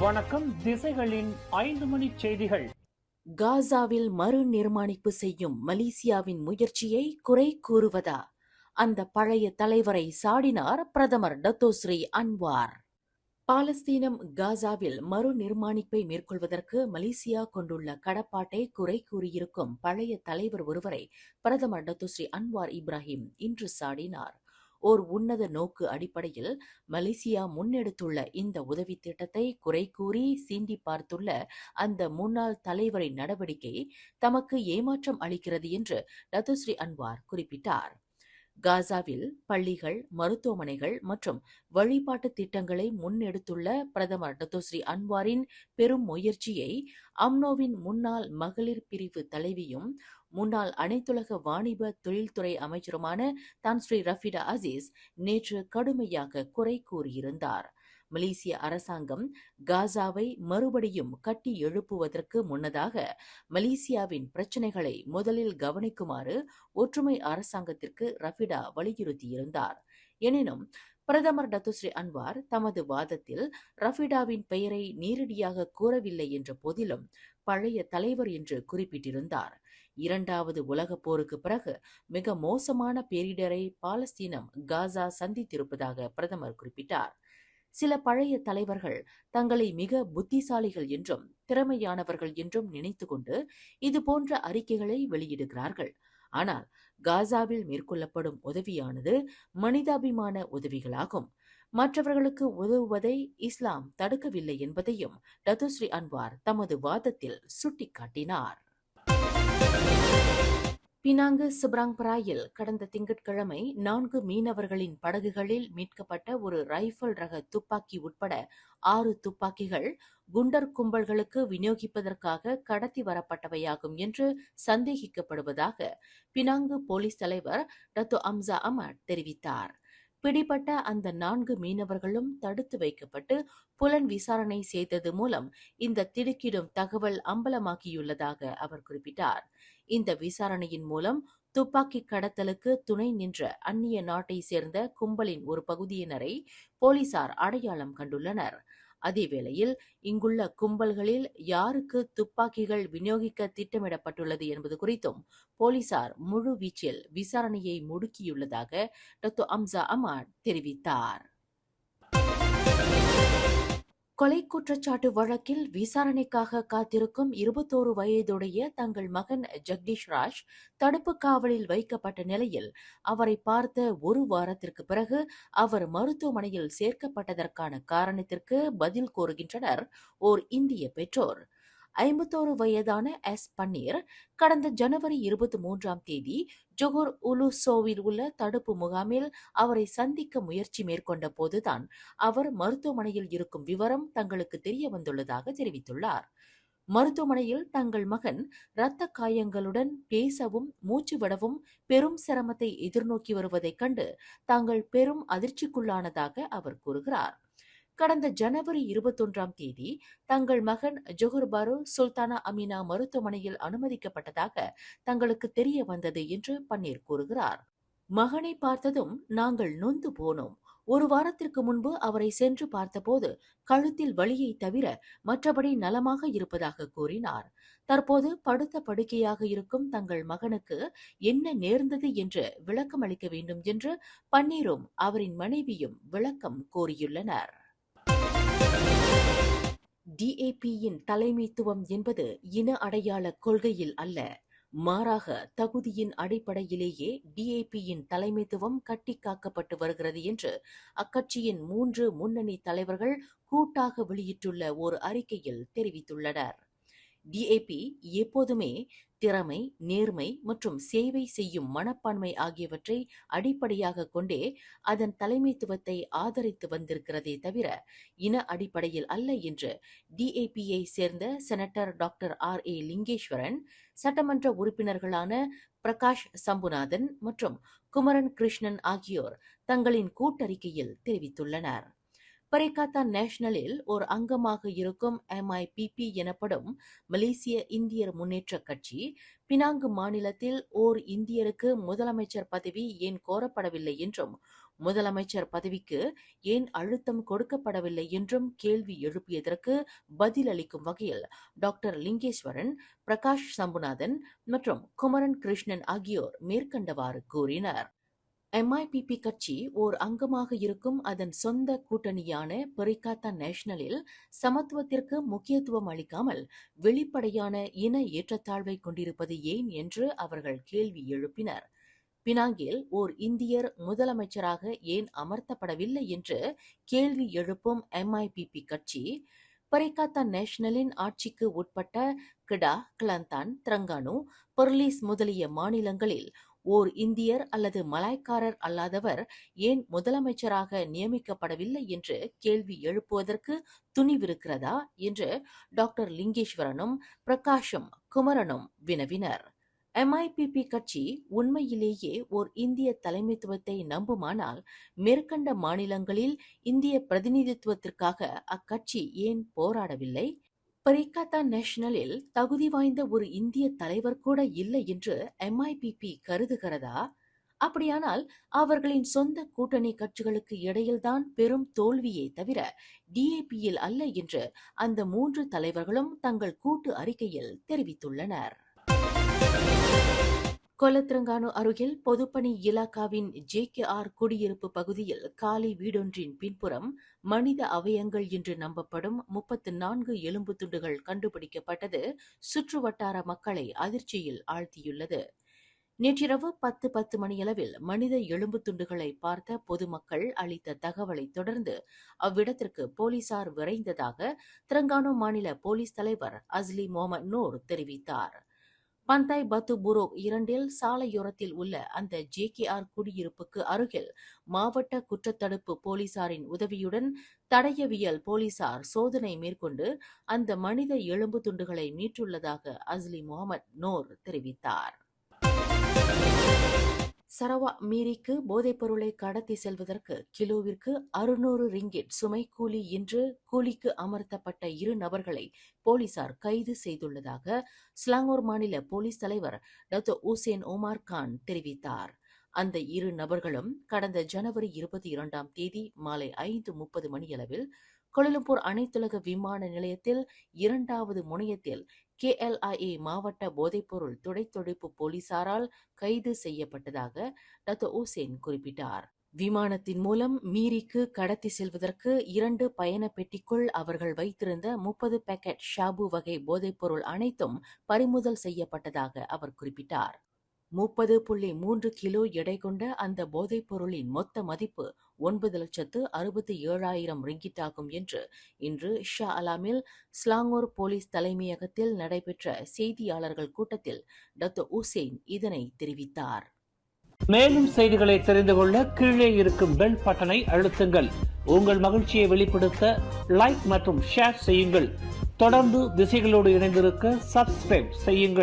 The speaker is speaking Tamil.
வணக்கம். திசைகளின் 5 மணி செய்திகள். காசாவில் மறுநிர்மாணிப்பு செய்யும் மலேசியாவின் முயற்சியை குறை கூறுவதா? அந்த பழைய தலைவரை சாடினார் பிரதமர் டத்தோஸ்ரீ அன்வார். பாலஸ்தீனம் காசாவில் மறுநிர்மாணிப்பை மேற்கொள்வதற்கு மலேசியா கொண்டுள்ள கடப்பாட்டை குறை கூறியிருக்கும் பழைய தலைவர் ஒருவரை பிரதமர் டத்தோஸ்ரீ அன்வார் இப்ராஹிம் இன்று சாடினார். ஓர் உன்னத நோக்கு அடிப்படையில் மலேசியா முன்னெடுத்துள்ள இந்த உதவி திட்டத்தை குறை கூறி சீண்டி பார்த்துள்ள அந்த முன்னாள் தலைவரின் நடவடிக்கை தமக்கு ஏமாற்றம் அளிக்கிறது என்று டத்தோஸ்ரீ அன்வார் குறிப்பிட்டார். காசாவில் பள்ளிகள், மருத்துவமனைகள் மற்றும் வழிபாட்டு திட்டங்களை முன்னெடுத்துள்ள பிரதமர் டத்தோஸ்ரீ அன்வாரின் பெரும் முயற்சியை அம்னோவின் முன்னாள் மகளிர் பிரிவு தலைவியும் முன்னாள் அனைத்துலக வாணிப தொழில்துறை அமைச்சருமான தான்ஸ்ரீ ரஃபிடா அசீஸ் நேற்று கடுமையாக குறை கூறியிருந்தார். மலேசிய அரசாங்கம் காசாவை மறுபடியும் கட்டி எழுப்புவதற்கு முன்னதாக மலேசியாவின் பிரச்சினைகளை முதலில் கவனிக்குமாறு ஒற்றுமை அரசாங்கத்திற்கு ரஃபிடா வலியுறுத்தியிருந்தார். எனினும் பிரதமர் டத்தோஸ்ரீ அன்வார் தமது வாதத்தில் ரஃபிடாவின் பெயரை நேரடியாக கூறவில்லை என்ற போதிலும் பழைய தலைவர் என்று குறிப்பிட்டிருந்தார். இரண்டாவது உலகப் போருக்கு பிறகு மிக மோசமான பேரிடரை பாலஸ்தீனம் காசா சந்தித்திருப்பதாக பிரதமர் குறிப்பிட்டார். சில பழைய தலைவர்கள் தங்களை மிக புத்திசாலிகள் என்றும் திறமையானவர்கள் என்றும் நினைத்துக்கொண்டு இதுபோன்ற அறிக்கைகளை வெளியிடுகிறார்கள். ஆனால் காசாவில் மேற்கொள்ளப்படும் உதவியானது மனிதாபிமான உதவிகளாகும். மற்றவர்களுக்கு உதவுவதை இஸ்லாம் தடுக்கவில்லை என்பதையும் டத்தோஸ்ரீ அன்வார் தமது வாதத்தில் சுட்டிக்காட்டினார். பினாங்கு சிப்ராங் பராயில் கடந்த திங்கட்கிழமை 4 மீனவர்களின் படகுகளில் மீட்கப்பட்ட ஒரு ரைபிள் ரக துப்பாக்கி உட்பட 6 துப்பாக்கிகள் குண்டர் கும்பல்களுக்கு விநியோகிப்பதற்காக கடத்தி வரப்பட்டவையாகும் என்று சந்தேகிக்கப்படுவதாக பினாங்கு போலீஸ் தலைவர் டத்தோ அம்சா அமட் தெரிவித்தார். பிடிபட்ட அந்த 4 மீனவர்களும் தடுத்து வைக்கப்பட்டு புலன் விசாரணை செய்தது மூலம் இந்த திடுக்கிடும் தகவல் அம்பலமாகியுள்ளதாக அவர் குறிப்பிட்டார். இந்த விசாரணையின் மூலம் துப்பாக்கி கடத்தலுக்கு துணை நின்ற அந்நிய நாட்டை சேர்ந்த கும்பலின் ஒரு பகுதியினரை போலீசார் அடையாளம் கண்டுள்ளனர். அதேவேளையில் இங்குள்ள கும்பல்களில் யாருக்கு துப்பாக்கிகள் விநியோகிக்க திட்டமிடப்பட்டுள்ளது என்பது குறித்தும் போலீசார் முழு வீச்சில் விசாரணையை முடுக்கியுள்ளதாக டத்தோ அம்சா அமட் தெரிவித்தார். கொலை குற்றச்சாட்டு வழக்கில் விசாரணைக்காக காத்திருக்கும் 21 வயதுடைய தங்கள் மகன் ஜெகதீஷ் ராஜ் தடுப்பு காவலில் வைக்கப்பட்ட நிலையில் அவரை பார்த்த ஒரு வாரத்திற்கு பிறகு அவர் மருத்துவமனையில் சேர்க்கப்பட்டதற்கான காரணத்திற்கு பதில் கோருகின்றனர் ஓர் இந்திய பெற்றோர். 51 வயதான எஸ் பன்னீர் கடந்த ஜனவரி 23ஆம் தேதி ஜொஹூர் உலுசோவில் உள்ள தடுப்பு முகாமில் அவரை சந்திக்க முயற்சி மேற்கொண்ட போதுதான் அவர் மருத்துவமனையில் இருக்கும் விவரம் தங்களுக்கு தெரிய வந்துள்ளதாக தெரிவித்துள்ளார். மருத்துவமனையில் தங்கள் மகன் இரத்த காயங்களுடன் பேசவும் மூச்சு விடவும் பெரும் சிரமத்தை எதிர்நோக்கி வருவதைக் கண்டு தாங்கள் பெரும் அதிர்ச்சிக்குள்ளானதாக அவர் கூறுகிறார். கடந்த ஜனவரி 21ஆம் தேதி தங்கள் மகன் ஜொஹூர் பாரு சுல்தானா அமினா மருத்துவமனையில் அனுமதிக்கப்பட்டதாக தங்களுக்கு தெரிய வந்தது என்று பன்னீர் கூறுகிறார். மகனை பார்த்ததும் நாங்கள் நொந்து போனோம். ஒரு வாரத்திற்கு முன்பு அவரை சென்று பார்த்தபோது கழுத்தில் வலியை தவிர மற்றபடி நலமாக இருப்பதாக கூறினார். தற்போது படுத்த படுக்கையாக இருக்கும் தங்கள் மகனுக்கு என்ன நேர்ந்தது என்று விளக்கம் அளிக்க வேண்டும் என்று பன்னீரும் அவரின் மனைவியும் விளக்கம் கோரியுள்ளனர். டிஏபியின் தலைமைத்துவம் என்பது இன அடையாள கொள்கையில் அல்ல, மாறாக தகுதியின் அடிப்படையிலேயே டிஏபியின் தலைமைத்துவம் கட்டிக்காக்கப்பட்டு வருகிறது என்று அக்கட்சியின் 3 முன்னணி தலைவர்கள் கூட்டாக வெளியிட்டுள்ள ஒரு அறிக்கையில் தெரிவித்துள்ளனர். டிஏபி எப்போதுமே திறமை, நேர்மை மற்றும் சேவை செய்யும் மனப்பான்மை ஆகியவற்றை அடிப்படையாக கொண்டே அதன் தலைமைத்துவத்தை ஆதரித்து வந்திருக்கிறதே தவிர இன அடிப்படையில் அல்ல என்று டிஏபியை சேர்ந்த செனட்டர் டாக்டர் RA லிங்கேஸ்வரன், சட்டமன்ற உறுப்பினர்களான பிரகாஷ் சம்புநாதன் மற்றும் குமரன் கிருஷ்ணன் ஆகியோர் தங்களின் கூட்டறிக்கையில் தெரிவித்துள்ளனர். பரிகாத்தா நேஷனலில் ஒரு அங்கமாக இருக்கும் MIPP எனப்படும் மலேசிய இந்தியர் முன்னேற்ற கட்சி பினாங்கு மாநிலத்தில் ஓர் இந்தியருக்கு முதலமைச்சர் பதவி ஏன் கோரப்படவில்லை என்றும் முதலமைச்சர் பதவிக்கு ஏன் அழுத்தம் கொடுக்கப்படவில்லை என்றும் கேள்வி எழுப்பியதற்கு பதிலளிக்கும் வகையில் டாக்டர் லிங்கேஸ்வரன், பிரகாஷ் சம்புநாதன் மற்றும் குமரன் கிருஷ்ணன் ஆகியோர் மேற்கண்டவாறு கூறினர். MIPP கட்சி ஓர் அங்கமாக இருக்கும் அதன் சொந்த கூட்டணியான பரிகாத்தா நேஷனலில் சமத்துவத்திற்கு முக்கியத்துவம் அளிக்காமல் வெளிப்படையான இன ஏற்றத்தாழ்வை கொண்டிருப்பது ஏன் என்று அவர்கள் கேள்வி எழுப்பினர். பினாங்கில் ஓர் இந்தியர் முதலமைச்சராக ஏன் அமர்த்தப்படவில்லை என்று கேள்வி எழுப்பும் MIPP கட்சி பரிகாத்தா நேஷனலின் ஆட்சிக்கு உட்பட்ட கிடா, கிளந்தான், திரங்கானு, பொர்லீஸ் முதலிய மாநிலங்களில் ஓர் இந்தியர் அல்லது மலாய்க்காரர் அல்லாதவர் ஏன் முதலமைச்சராக நியமிக்கப்படவில்லை என்று கேள்வி எழுப்புவதற்கு துணிவிருக்கிறதா என்று டாக்டர் லிங்கேஸ்வரனும் பிரகாஷும் குமரனும் வினவினர். MIPP கட்சி உண்மையிலேயே ஓர் இந்திய தலைமைத்துவத்தை நம்புமானால் மேற்கண்ட மாநிலங்களில் இந்திய பிரதிநிதித்துவத்திற்காக அக்கட்சி ஏன் போராடவில்லை? பரிகாத்தா நேஷனலில் தகுதி வாய்ந்த ஒரு இந்திய தலைவர் கூட இல்லை என்று MIPP கருதுகிறதா? அப்படியானால் அவர்களின் சொந்த கூட்டணி கட்சிகளுக்கு இடையில்தான் பெரும் தோல்வியே தவிர DAP-யில் அல்ல என்று அந்த 3 தலைவர்களும் தங்கள் கூட்டு அறிக்கையில் தெரிவித்துள்ளனர். கொலத்திரங்கானு அருகில் பொதுப்பணி இலாக்காவின் JKR குடியிருப்பு பகுதியில் காலி வீடொன்றின் பின்புறம் மனித அவயங்கள் என்று நம்பப்படும் 34 எலும்பு துண்டுகள் கண்டுபிடிக்கப்பட்டது சுற்றுவட்டார மக்களை அதிர்ச்சியில் ஆழ்த்தியுள்ளது. நேற்றிரவு 10:10 மணியளவில் மனித எலும்பு துண்டுகளை பார்த்த பொதுமக்கள் அளித்த தகவலை தொடர்ந்து அவ்விடத்திற்கு போலீசார் விரைந்ததாக திரங்கானு மாநில போலீஸ் தலைவர் அஸ்லி முகமது நூர் தெரிவித்தார். பந்தாய் பத்து புரோக் 2 சாலையோரத்தில் உள்ள அந்த JKR குடியிருப்புக்கு அருகில் மாவட்ட குற்றத்தடுப்பு போலீசாரின் உதவியுடன் தடயவியல் போலீசார் சோதனை மேற்கொண்டு அந்த மனித எலும்பு துண்டுகளை மீட்டுள்ளதாக அஸ்லி முகமது நூர் தெரிவித்தார். சரவா மீரிக்கு போதைப்பொருளை கடத்தி செல்வதற்கு கிலோவிற்கு 600 ரிங்கிட் சுமை கூலி என்று கூலிக்கு அமர்த்தப்பட்ட 2 நபர்களை போலீசார் கைது செய்துள்ளதாக ஸ்லாங்கூர் மாநில போலீஸ் தலைவர் டாக்டர் உசேன் ஒமார் கான் தெரிவித்தார். அந்த 2 நபர்களும் கடந்த ஜனவரி 22ஆம் தேதி மாலை 5:30 மணியளவில் கோலாலம்பூர் அனைத்துலக விமான நிலையத்தில் 2வது முனையத்தில் KLIA மாவட்ட போதைப்பொருள் துடைத்தொழிப்பு போலீசாரால் கைது செய்யப்பட்டதாக டாக்டர் உசேன் குறிப்பிட்டார். விமானத்தின் மூலம் மீரிக்கு கடத்தி செல்வதற்கு 2 பயண பெட்டிக்குள் அவர்கள் வைத்திருந்த 30 பேக்கெட் ஷாபு வகை போதைப்பொருள் அனைத்தும் பறிமுதல் செய்யப்பட்டதாக அவர் குறிப்பிட்டார். 30.3 கிலோ எடை கொண்ட அந்த போதைப் பொருளின் மொத்த மதிப்பு 9,67,000 ரிங்கிட் ஆகும் என்று இன்று ஷா அலாமில் ஸ்லாங்கூர் போலீஸ் தலைமையகத்தில் நடைபெற்ற செய்தியாளர்கள் கூட்டத்தில் டாக்டர் உசேன் இதனை தெரிவித்தார். மேலும் செய்திகளை தெரிந்து கொள்ள கீழே இருக்கும் பெல் பட்டனை அழுத்துங்கள். உங்கள் மகிழ்ச்சியை வெளிப்படுத்த லைக் மற்றும் ஷேர் செய்யுங்கள். தொடர்ந்து திசைகளோடு இணைந்திருக்க சப்ஸ்கிரைப் செய்யுங்கள்.